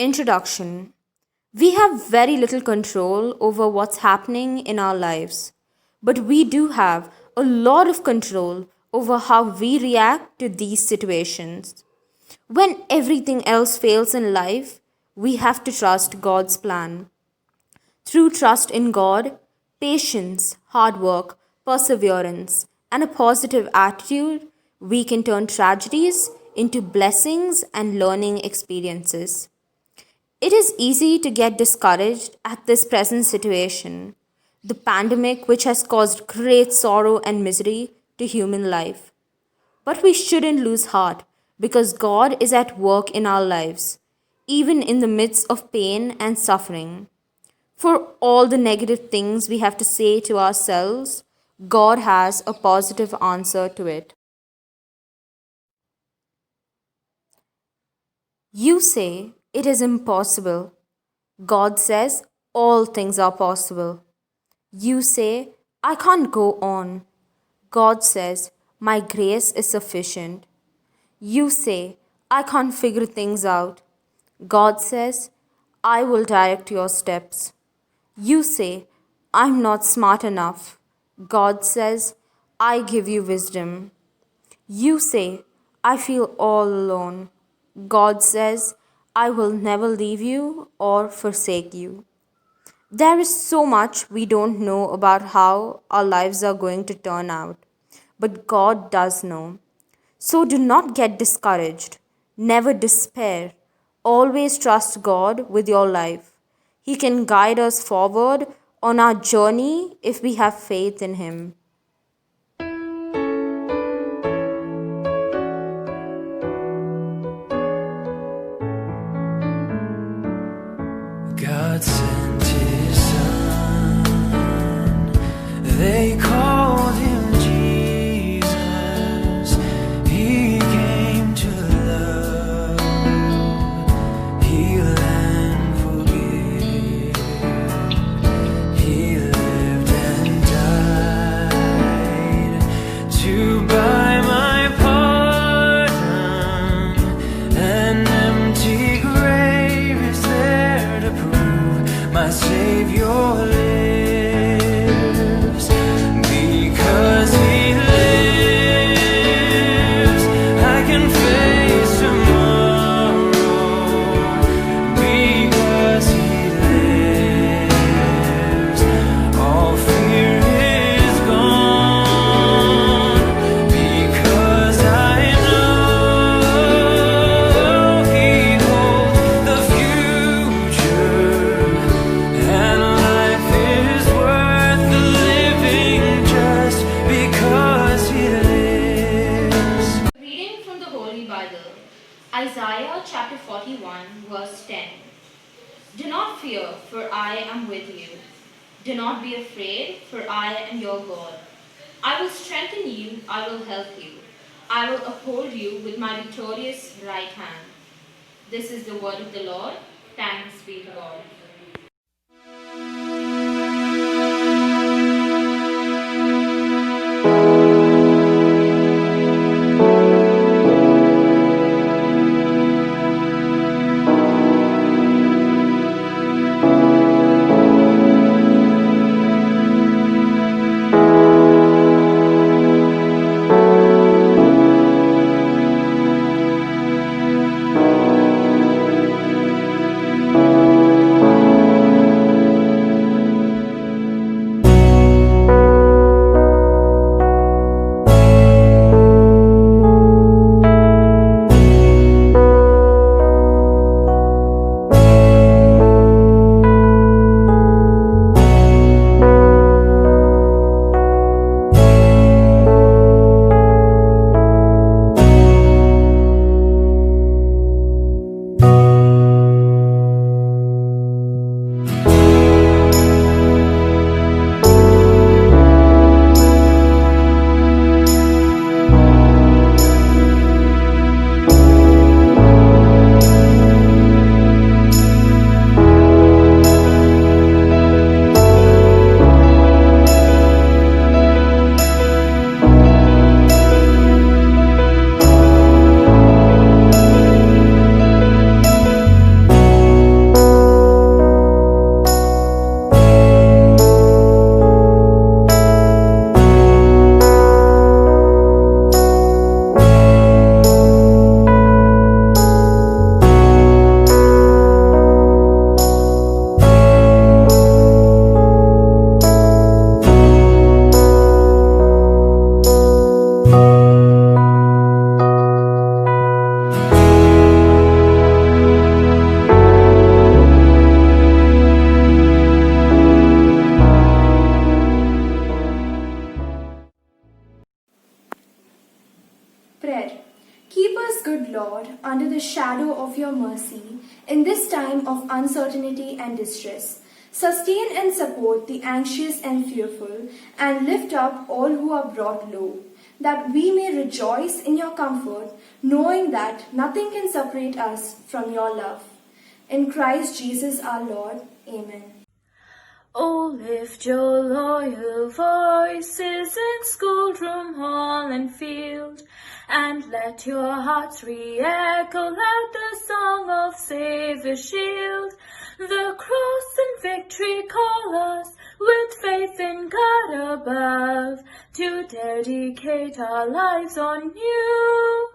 Introduction. We have very little control over what's happening in our lives, but we do have a lot of control over how we react to these situations. When everything else fails in life, we have to trust God's plan. Through trust in God, patience, hard work, perseverance, and a positive attitude, we can turn tragedies into blessings and learning experiences. It is easy to get discouraged at this present situation, the pandemic which has caused great sorrow and misery to human life. But we shouldn't lose heart because God is at work in our lives, even in the midst of pain and suffering. For all the negative things we have to say to ourselves, God has a positive answer to it. You say it is impossible. God says all things are possible. You say, I can't go on. God says, my grace is sufficient. You say, I can't figure things out. God says, I will direct your steps. You say, I'm not smart enough. God says, I give you wisdom. You say, I feel all alone. God says, I will never leave you or forsake you. There is so much we don't know about how our lives are going to turn out, but God does know. So do not get discouraged. Never despair. Always trust God with your life. He can guide us forward on our journey if we have faith in Him. God sent his son, they called him Jesus. He came to love, heal and forgive. He lived and died to buy my pardon. An empty grave is there to prove my Savior lives. Because He lives, I can face tomorrow. Because He lives, all fear is gone. Because I know He holds the future, and life is worth the living just because He lives. Reading from the Holy Bible, Isaiah chapter 41, verse 10. Do not fear, for I am with you. Do not be afraid, for I am your God. I will strengthen you, I will help you. I will uphold you with my victorious right hand. This is the word of the Lord. Thanks be to God. of your mercy in this time of uncertainty and distress. Sustain and support the anxious and fearful, and lift up all who are brought low, that we may rejoice in your comfort, knowing that nothing can separate us from your love. In Christ Jesus our Lord. Amen. Oh, lift your loyal voices in schoolroom, hall, and field, and let your hearts re-echo loud the song of Saviour's shield. The cross and victory call us, with faith in God above, to dedicate our lives on you,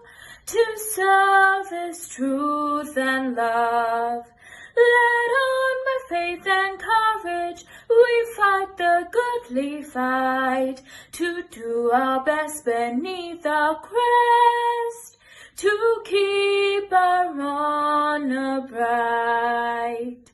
to service, truth, and love. Led on by faith and courage, we fight the goodly fight, to do our best beneath our crest, to keep our honor bright.